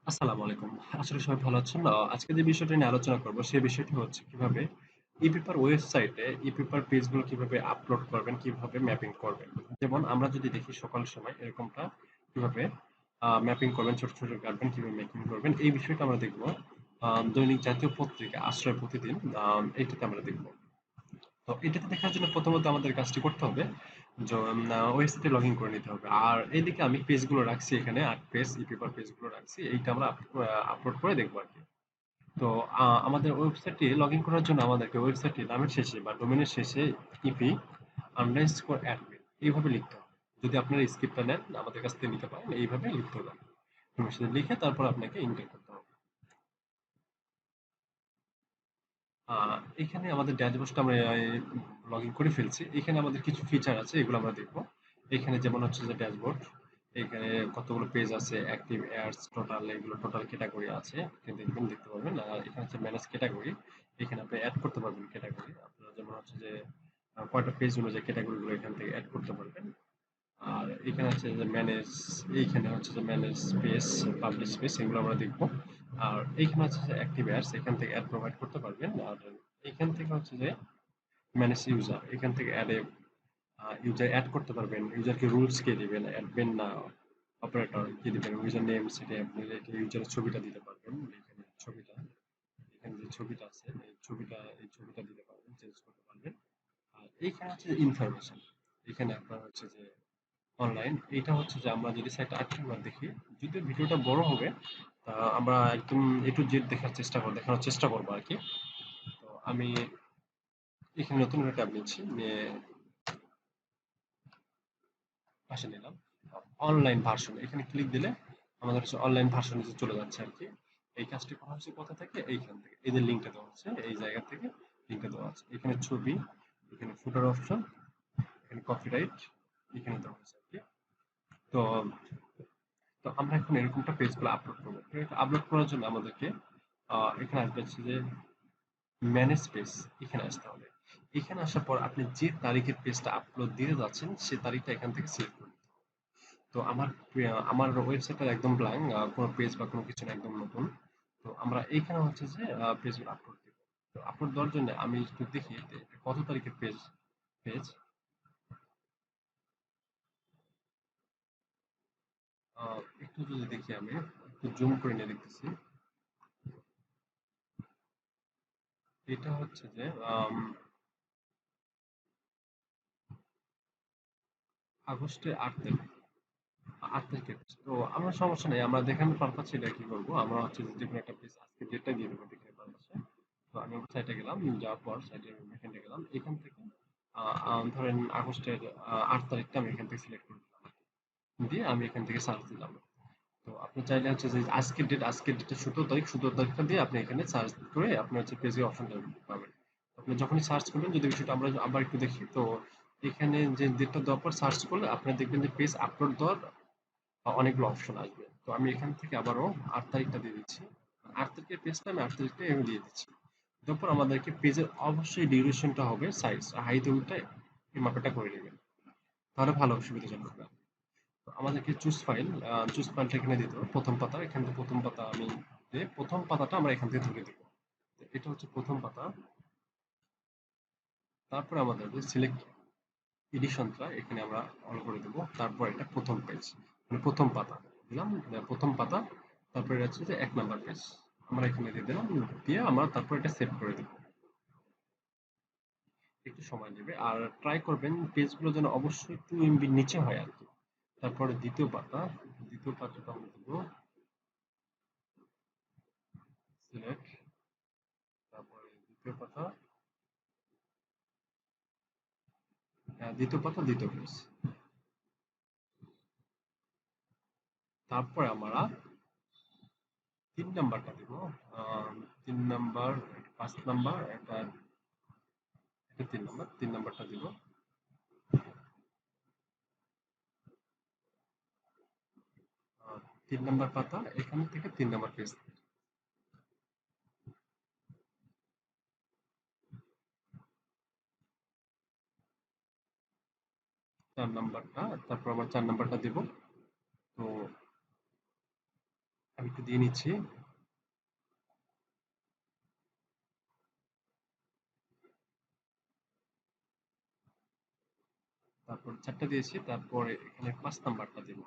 আসসালামু আলাইকুম। আসলে সবাই ভালো আছেন? আজকে যে বিষয়টা নিয়ে আলোচনা করব সেই বিষয়টি হচ্ছে কিভাবে ই-পেপার ওয়েবসাইটে ই-পেপার পেজগুলো কিভাবে আপলোড করবেন, কিভাবে ম্যাপিং করবেন। যেমন আমরা যদি দেখি সকাল সময় এরকমটা কিভাবে ম্যাপিং করবেন, ছোট, ছোট কাটবেন, কিভাবে মেকিং করবেন এই বিষয়টা আমরা দেখব। দৈনিক জাতীয় পত্রিকা আশ্রয় প্রতিদিন এইটাতে আমরা দেখব। তো এটাতে দেখার জন্য প্রথমত আমাদের কাজটি করতে হবে যে ওয়েবসাইটে লগ ইন করে নিতে হবে। আর এইদিকে আমি পেজগুলো রাখছি এখানে ৮ পেজ ই-পেপার পেজগুলো রাখছি। এইটা আমরা আপলোড করে দেখবো আরকি। তো আমাদের ওয়েবসাইটে লগ ইন করার জন্য আমাদেরকে ওয়েবসাইটটির নামের শেষে বা ডোমেনের শেষে ইপি আন্ডারস্কোর অ্যাডমিন এইভাবে লিখতে হবে। যদি আপনারা স্ক্রিপ্টটা নেন আমাদের কাছ থেকে নিতে পারেন এইভাবে লিখতে হবে। ডোমেনের শেষে লিখে তারপর আপনাকে এন্টার করতে হবে। এখানে আমাদের ড্যাশবোর্ডটা আমরা লগ ইন করে ফেলছি। এখানে আমাদের কিছু ফিচার আছে এগুলো আমরা দেখবো। এখানে যেমন হচ্ছে যে ড্যাশবোর্ড, এখানে কতগুলো পেজ আছে, অ্যাক্টিভ অ্যাডস, টোটাল এগুলো টোটাল ক্যাটাগরি আছে। এখানে দেখবেন দেখতে পারবেন। আর এখানে হচ্ছে ম্যানেজ ক্যাটাগরি। এখানে আপনি অ্যাড করতে পারবেন ক্যাটাগরি। আপনার যেমন হচ্ছে যে কয়টা পেজ অনুযায়ী ক্যাটাগরিগুলো এখান থেকে অ্যাড করতে পারবেন। আর এখানে হচ্ছে যে ম্যানেজ, এইখানে হচ্ছে যে ম্যানেজ স্পেস, পাবলিশ স্পেস এগুলো আমরা দেখবো। আর এইখানে হচ্ছে যে অ্যাক্টিভ অ্যাডস, এখান থেকে অ্যাড প্রোভাইড করতে পারবেন। আর এখান থেকে হচ্ছে যে ম্যানেজ ইউজার, এখান থেকে অ্যাডে ইউজার অ্যাড করতে পারবেন। ইউজারকে রুলস কে দিবেন, অ্যাডমিন না অপারেটর কি দিবেন, ইউজার নেম সেটা আপনি ইউজারের ছবিটা দিতে পারবেন। এখানে ছবিটা, এখানে যে ছবিটা আছে এই ছবিটা দিতে পারবেন, চেঞ্জ করতে পারবেন। আর এইখানে হচ্ছে ইনফরমেশন, এখানে আপনার হচ্ছে যে অনলাইন, এটা হচ্ছে যে আমরা যদি সাইটটা আরেকবার দেখি, যদিও ভিডিওটা বড় হবে, আমরা একদম এ টু জেড দেখানোর চেষ্টা করবো আর কি। তো আমি এখানে নতুন একটা ট্যাব নিচ্ছি, নিয়ে পাশে নিলাম। অনলাইন ভার্সন এখানে ক্লিক দিলে আমাদের হচ্ছে অনলাইন ভার্সনে চলে যাচ্ছে আর কি। এই কাজটি করা হচ্ছে কোথা থেকে, এইখান থেকে এই যে লিঙ্কটা দেওয়া হচ্ছে এই জায়গা থেকে লিঙ্কটা দেওয়া আছে। এখানে ছবি, এখানে ফুটার অপশন, এখানে কপিরাইট, এখানে দেওয়া হচ্ছে আর কি। তো তো আমরা এখন এরকমটা পেজগুলো আপলোড করবো। আপলোড করার জন্য আমাদেরকে এখানে আসবে হচ্ছে যে ম্যানেজ পেজ, এখানে আসতে হবে। এখানে আসার পর আপনি যে তারিখের পেজটা আপলোড দিতে যাচ্ছেন সে তারিখটা এখান থেকে সিলেক্ট করুন। তো আমার ওয়েবসাইটটা একদম ব্ল্যাঙ্ক, কোনো পেজ বা কোনো কিছু না, একদম নতুন। তো আমরা এইখানে হচ্ছে যে পেজগুলো আপলোড দিব। তো আপলোড দেওয়ার জন্য আমি একটু দেখি যে এটা কত তারিখের পেজ। একটু যদি দেখি, আমি একটু জুম করে নিয়ে দেখতেছি। এটা হচ্ছে যে আগস্টের ৮ তারিখ, ৮ তারিখের। তো আমরা সমস্যা নেই, আমরা দেখানোর পারপাস এটা কি করবো, আমরা হচ্ছে যে কোনো একটা পেজ আজকে ডেটটা দিয়ে দেবো দেখানোর পারপাসে। তো আমি সাইটে গেলাম, যাওয়ার পর সাইটের এখানে গেলাম, এখান থেকে ধরেন আগস্টের ৮ তারিখটা আমি এখান থেকে সিলেক্ট করে দিলাম, দিয়ে আমি এখান থেকে সার্চ দিলাম। তো আপনি চাইলে হচ্ছে যে আজকের ডেটে ১৭ তারিখ, ১৭ তারিখটা দিয়ে আপনি এখানে সার্চ করে আপনি হচ্ছে পেজের অপশনটা পাবেন। আপনি যখনই সার্চ করবেন, যদি বিষয়টা আমরা আবার একটু দেখি, তো এখানে যে ডেটটা দেওয়ার পর সার্চ করলে আপনি দেখবেন যে পেজ আপলোড দেওয়ার অনেকগুলো অপশন আসবে। তো আমি এখান থেকে আবারও ৮ তারিখটা দিয়ে দিচ্ছি। ৮ তারিখের পেজটা আমি ৮ তারিখটা আমি দিয়ে দিচ্ছি। তারপর আমাদেরকে পেজের অবশ্যই ডিউরেশনটা হবে সাইজ হাইট উইডথটা এই মাপটা করে নেবেন, তাহলে ভালো সুবিধাজনক হবে। তো আমাদেরকে চুজ ফাইলটা এখানে দিতে হবে। প্রথম পাতা, এখান থেকে প্রথম পাতা আমি দিয়ে প্রথম পাতাটা আমরা এখান থেকে ধরে দিব। তো এটা হচ্ছে প্রথম পাতা। তারপরে আমাদের যে সিলেক্ট এডিশনটা এখানে আমরা অন করে দেবো। তারপর এটা প্রথম পেজ, মানে প্রথম পাতা দিলাম, প্রথম পাতা। তারপরে এটা হচ্ছে যে ১ নাম্বার পেজ, আমরা এখানে দিয়ে দিলাম, দিয়ে আমরা তারপর এটা সেভ করে দেবো। একটু সময় নেবে, আর ট্রাই করবেন পেজগুলো যেন অবশ্যই 2 MB নিচে হয় আর কি। তারপরে দ্বিতীয় পাতা, দ্বিতীয় পাতাটা আমরা দেবো সিলেক্ট, তারপরে দ্বিতীয় পাতা, দ্বিতীয় পাতা, দ্বিতীয় পেজ। তারপরে আমরা ৩ নাম্বারটা দিব। ৩ নাম্বার, ৫ নাম্বার, এটা ৩ নাম্বার, ৩ নাম্বারটা দিব। ৩ নাম্বার পাতা, এখান থেকে ৩ নাম্বার পেজ। ৪ নাম্বারটা, তারপর আবার ৪ নাম্বারটা দিব। তো আমি একটু দিয়ে নিচ্ছি। তারপর 4টা দিয়েছি, তারপরে এখানে 5 নাম্বারটা দেব।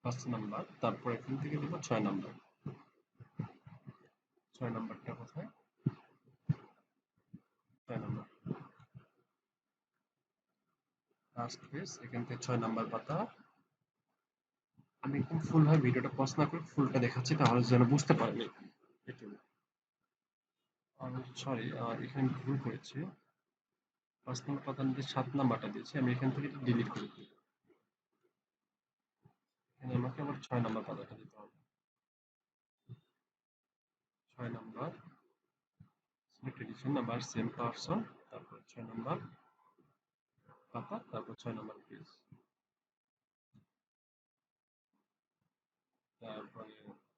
5 নাম্বার, তারপর এখান থেকে দেব 6 নাম্বার। 6 নাম্বারটা কোথায়? 6 নাম্বার লাস্ট পেজ, এখান থেকে 6 নাম্বার পাতা। আমি একদম ফুল ভাবে ভিডিওটা পজ না করে ফুলটা দেখাচ্ছি, তাহলে যেন বুঝতে পারেন। একটু সরি, এখানে আমি ভুল করেছি। 5 নাম্বার পাতার মধ্যে 7 নাম্বারটা দিয়েছি, আমি এখান থেকে ডিলিট করে দিই। এখানে আমাকে আবার 6 নাম্বার পাতাটা দিতে হবে। 6 number select edition number same person, তারপর 6 নাম্বার পাতা, তারপর 6 নাম্বার পেজ, তারপরে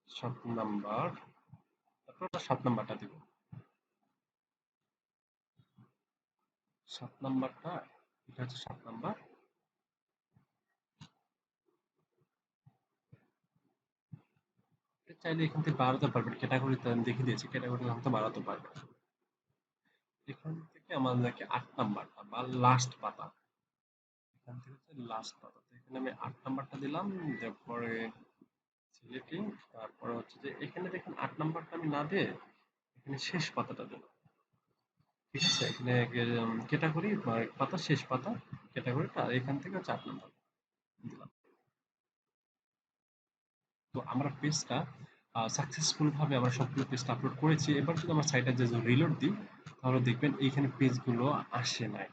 7 নাম্বার, তারপর 7 নাম্বারটা দিব। 7 নাম্বারটা, এটা হচ্ছে 7 নাম্বার। চাইলে এখান থেকে বাড়াতে পারবেন, ক্যাটাগরিতে আমি দেখিয়ে দিয়েছি, ক্যাটাগরি তো বাড়াতে পারবেন। এখান থেকে আমাদেরকে 8 নাম্বারটা বা লাস্ট পাতা, এখান থেকে হচ্ছে লাস্ট পাতা, তো এখানে আমি 8 নাম্বারটা দিলাম। তারপরে সিলেক্টিং, তারপরে হচ্ছে যে এখানে দেখুন 8 নাম্বারটা আমি না দিয়ে এখানে শেষ পাতাটা দিলাম। ঠিক আছে, এখানে ক্যাটাগরি পাতা, শেষ পাতা ক্যাটাগরিটা, আর এখান থেকে 4 নাম্বার দিলাম। তো আমরা পেজটা সাকসেসফুল ভাবে আমরা সবগুলো পেজটা আপলোড করেছি। এবার যদি আমরা সাইটে যে রিলোড দিই, তাহলে দেখবেন এইখানে পেজগুলো আসে নাই।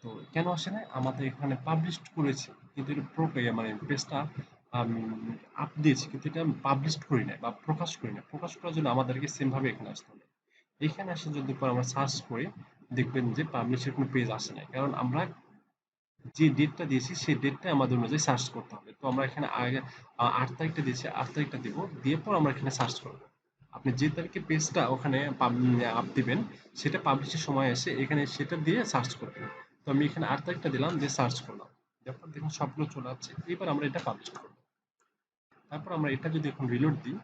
তো কেন আসে নাই? আমাদের এখানে পাবলিশ করেছি, কিন্তু এটা মানে পেজটা আপ দিয়েছি, কিন্তু এটা পাবলিশ করি নাই বা প্রকাশ করি নাই। প্রকাশ করার জন্য আমাদেরকে সেম ভাবে এখানে আসতে হবে। এখানে আসে যদি পর আমরা সার্চ করি, দেখবেন যে পাবলিশের কোনো পেজ আসে নাই, কারণ আমরা যে ডেটটা দিয়েছি সেই ডেটটা আমাদের অনুযায়ী সার্চ করতে হবে। তো আমরা এখানে আগে 8 তারিখটা দিয়েছি, 8 তারিখটা দিব, দিয়ে পর আমরা এখানে সার্চ করব। আপনি যে তারিখে পেজটা ওখানে আপ দিবেন, সেটা পাবলিশের সময় এসে এখানে সেটা দিয়ে সার্চ করবেন। তো আমি এখানে 8 তারিখটা দিলাম, দিয়ে সার্চ করলাম, তারপর দেখুন সবগুলো চলে আসছে। এবার আমরা এটা পাবলিশ করব। তারপর আমরা এটা যদি এখন রিলোড দিই,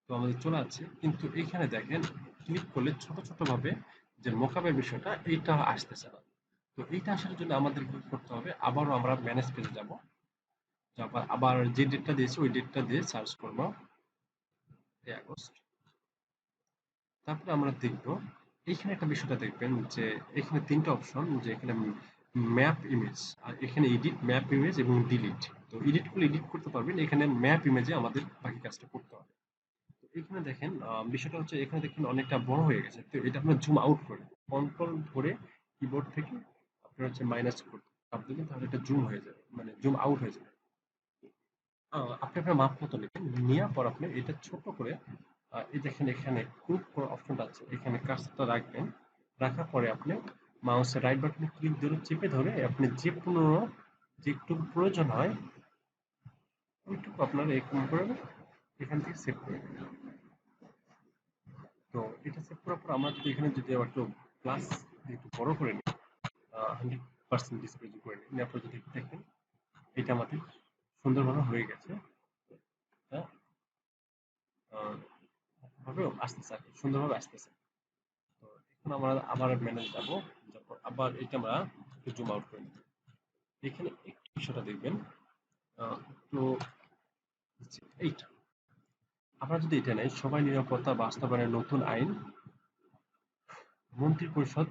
তো আমাদের চলে আসছে, কিন্তু এখানে দেখেন ক্লিক করলে ছোট ছোট ভাবে যে মোকাবের বিষয়টা এইটা আসতেছে না। তো এইটা আসার জন্য আমাদের কি করতে হবে? আবারও আমরা ম্যানেজ পেজে যাব। তারপর আবার যে ডেটটা দিয়েছি ওই ডেটটা দিয়ে সার্চ করব, আগস্ট। তারপরে আমরা দেখব, এইখানে একটা বিষয়টা দেখবেন যে এখানে 3টা অপশন, যে এখানে ম্যাপ ইমেজ, আর এখানে এডিট ম্যাপ ইমেজ এবং ডিলিট। তো এডিট করলে এডিট করতে পারবেন, এখানে ম্যাপ ইমেজে আমাদের বাকি কাজটা করতে হবে। তো এখানে দেখেন বিষয়টা হচ্ছে, এখানে দেখেন অনেকটা বড় হয়ে গেছে। তো এটা আপনার জুম আউট করে কন্ট্রোল ধরে কিবোর্ড থেকে আপনার হচ্ছে মাইনাস করতে চাপ দিবেন, তাহলে এটা জুম হয়ে যাবে, মানে জুম আউট হয়ে যাবে। আপনি আপনার মাপ মতো নেবেন, নেওয়ার পর আপনি এটা ছোট করে এই দেখেন এখানে গ্রুপ করার অপশনটা আছে, এখানে কাজটা রাখবেন। রাখার পরে আপনি মাউসের রাইট বাটনে ক্লিক ধরে চেপে ধরে আপনি যে যেটুকু প্রয়োজন হয় ওইটুকু আপনার এরকম করে এখান থেকে সেভ করে দেবেন। তো এটা সেভ করার পর আমরা যদি এখানে যদি আবার একটু প্লাস একটু বড় করে নিই, 100% ডিসপ্লে করে নিই, নিয়ে আপনারা যদি দেখেন এটা আমাদের সুন্দরভাবে হয়ে গেছে। এটা ভাবে আসতেছে আর কি, সুন্দরভাবে আসতেছে। তো এখন আমরা আবার মেনে যাবো, তারপর আবার এটা আমরা একটু জুম আউট করে নেব। এখানে একটু বিষয়টা দেখবেন, একটু এইটা আমরা যদি এটা নেই, সবাই নিরাপত্তা বাস্তবায়নের নতুন আইন, মন্ত্রিপরিষদ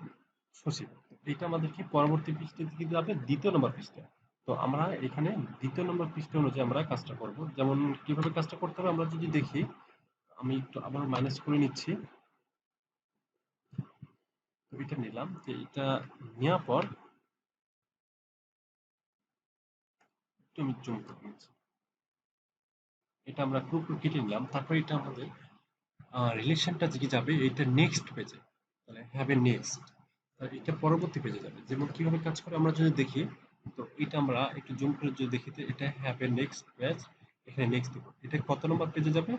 সচিব, এটা আমাদের কি পরবর্তী পৃষ্ঠে দিকে যাবে, 2য় নম্বর পৃষ্ঠা। তো আমরা এখানে 2য় নম্বর পৃষ্ঠা অনুযায়ী আমরা কাজটা করব। যেমন কিভাবে কাজটা করতে হবে আমরা যদি দেখি, আমি একটু আবার মাইনাস করে নিচ্ছি। তো এটা নিলাম, যে এটা নেওয়ার পর একটু আমি জুম করে নিচ্ছি। এটা আমরা পুরোপুরি কেটে নিলাম। তারপর এটা আমাদের রিলেশনটা দিকে যাবে, এটা নেক্সট পেজে। তাহলে হ্যাভ এ নেক্সট, এটা পরবর্তী পেজে যাবে। যেমন কিভাবে কাজ করে আমরা যদি দেখি, তো এটা আমরা একটু জুম করে যদি দেখি, তো এটা হ্যাভ এ নেক্সট পেজ, এখানে নেক্সট দেবো। এটা কত নম্বর পেজে যাবে?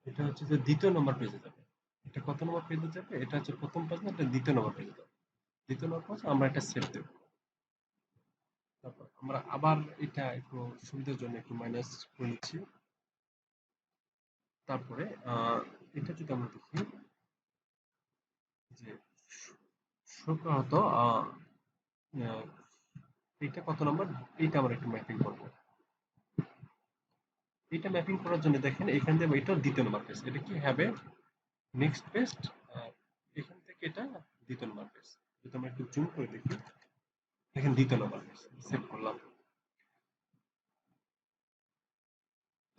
এটা হচ্ছে যে দ্বিতীয় নম্বর পেজে যাবে। এটা কত নম্বর পেজে যাবে? এটা হচ্ছে প্রথম পেজ না, এটা দ্বিতীয় নম্বর পেজে যাবে। দ্বিতীয় নম্বর পেজ আমরা এটা সেভ দেব। তারপর আমরা আবার এটা একটু সুবিধার জন্য একটু মাইনাস করে নিচ্ছি। তারপরে এটা যদি আমরা দেখি যে সুব্রত এইটা কত নাম্বার, এইটা আমরা একটু ম্যাপিং করব। এটা ম্যাপিং করার জন্য দেখেন এখান থেকে এটা দ্বিতীয় নম্বর পেজ, এটা কি হবে নেক্সট পেজ, এখান থেকে এটা দ্বিতীয় নম্বর পেজ। যদি আমরা একটু জুম করে দেখি, দেখেন দ্বিতীয় নম্বর পেজ সেভ করলাম।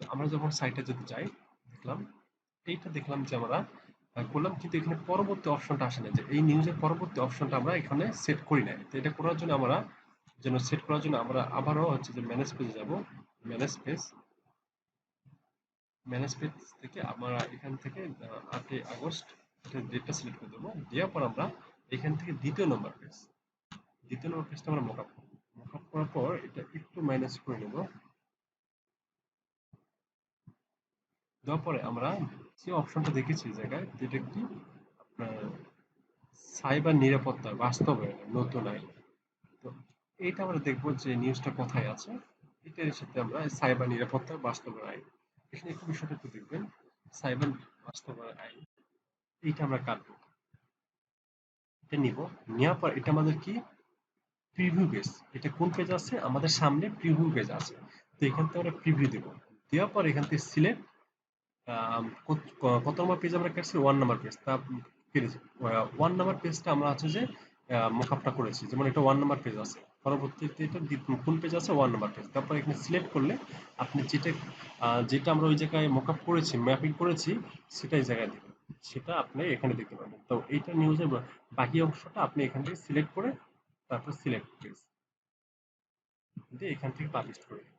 তো আমরা যখন সাইটে যদি যাই, দেখলাম এইটা দেখলাম যে আমরা করলাম, কিন্তু এখানে পরবর্তী অপশনটা আসে না, যে এই নিউজের পরবর্তী অপশনটা আমরা এখানে সেট করি নাই। তো এটা করার জন্য আমরা যেন সেট করার জন্য আমরা আবারও হচ্ছে যে ম্যানেজ পেজে যাব। ম্যানেজ পেজ, ম্যানেজ পেজ থেকে আমরা এখান থেকে 8 আগস্ট এটা ডেটটা সিলেক্ট করে দেবো। দেওয়ার পর আমরা এখান থেকে দ্বিতীয় নম্বর পেজ, দ্বিতীয় নম্বর পেজটা আমরা মকআপ করব। মকআপ করার পর এটা একটু মাইনাস করে নেব। দেওয়ার পরে আমরা যে অপশনটা দেখেছি এই জায়গায়, যেটা কি আপনার সাইবার নিরাপত্তা বাস্তবায়ন নতুন আইন। তো এইটা আমরা দেখবো যে নিউজটা কোথায় আছে। এটার সাথে আমরা সাইবার নিরাপত্তা বাস্তবায়ন আইন, এখানে একটু বিষয়টা একটু দেখবেন। সাইবার বাস্তবায়ন আইন, এইটা আমরা কাটবো। এটা নিব, নেওয়ার পর এটা আমাদের কি প্রিভিউ পেজ। এটা কোন পেজ আছে আমাদের সামনে? প্রিভিউ পেজ আছে। তো এখান থেকে আমরা প্রিভিউ দেব। দেওয়ার পর এখান থেকে সিলেক্ট কত নম্বর পেজ আমরা কাটছি? 1 নাম্বার পেজ। তা কেটেছি 1 নাম্বার পেজটা আমরা হচ্ছে যে মকআপটা করেছি, যেমন এটা 1 নাম্বার পেজ আছে। পরবর্তীতে এটা কোন পেজ আছে? 1 নাম্বার পেজ। তারপর এখানে সিলেক্ট করলে আপনি যেটা যেটা আমরা ওই জায়গায় মকআপ করেছি, ম্যাপিং করেছি, সেটা এই জায়গায় দিবেন। সেটা আপনি এখানে দেখতে পাবেন। তো এইটা নিউজের বাকি অংশটা আপনি এখান থেকে সিলেক্ট করে তারপর সিলেক্ট পেজ দিয়ে এখান থেকে পাবলিশ করে দিন।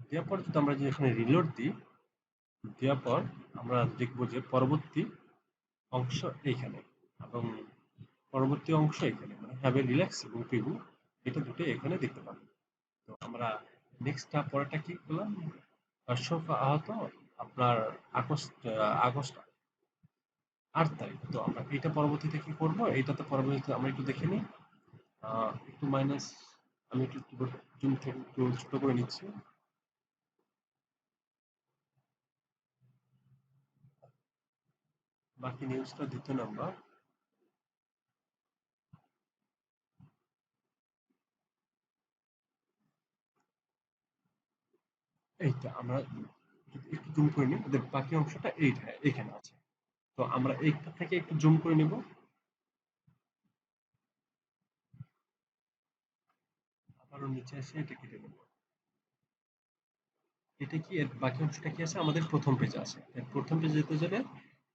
দেওয়ার পর যদি আমরা যে এখানে রিলোড দিই, দেওয়ার পর আমরা দেখব যে পরবর্তী অংশ এইখানে, এবং পরবর্তী অংশ এখানে, মানে হ্যাভ এ রিল্যাক্স এবং প্রিভিউ, এটা দুটো এখানে দেখতে পাবেন। তো আমরা নেক্সটটা পরেরটা কি করলাম? অশোক আহত আপনার আগস্ট 8 তারিখ। তো আমরা এটা পরবর্তীতে কি করব? এইটাতে পরবর্তীতে আমরা একটু দেখে নিই। একটু মাইনাস, আমি একটু জুম থেকে একটু ছোট করে নিচ্ছি। বাকি নিউজটা দ্বিতীয় নাম্বার। এইটা আমরা যদি একটু জুম করে নিই, বাকি অংশটা এইটা এখানে আছে। তো আমরা এইটা থেকে একটু জুম করে নেব। আবারও নিচে এসে এটা কেটে নেব। এটা কি এর বাকি অংশটা কি আছে? আমাদের প্রথম পেজে আছে। এর প্রথম পেজে যেতে গেলে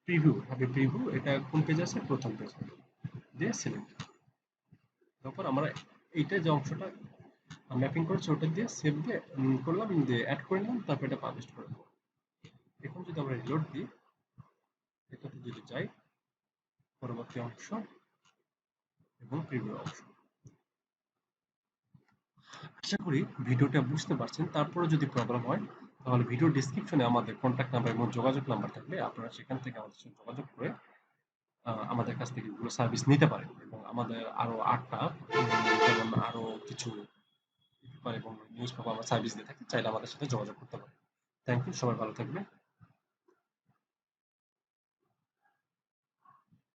প্রিভিউ হবে, প্রিভিউ এটা কোন পেজে আছে? প্রথম পেজ দিয়ে সিলেক্ট। তারপর আমরা এইটা যে অংশটা ম্যাপিং করেছি ওটা দিয়ে সেভ দিয়ে করলাম, দিয়ে অ্যাড করে নিলাম, তারপর এটা পাবলিশ করে দেবো। এখন যদি আমরা রিলোড দিই, এটাতে যদি যাই, পরবর্তী অংশ এবং প্রিভিউ অংশ। আশা করি ভিডিওটা বুঝতে পারছেন। তারপরে যদি প্রবলেম হয়, তাহলে ভিডিও ডেসক্রিপশনে আমাদের কন্ট্যাক্ট নাম্বার এবং যোগাযোগ নাম্বার থাকবে, আপনারা সেখান থেকে আমাদের সাথে যোগাযোগ করে আমাদের কাছ থেকে এগুলো সার্ভিস নিতে পারেন। এবং আমাদের আরো 8টা যেমন আরো কিছু পেপার এবং নিউজ পেপার আমরা সার্ভিস দিয়ে থাকি, চাইলে আমাদের সাথে যোগাযোগ করতে পারেন। থ্যাংক ইউ, সবাই ভালো থাকবে।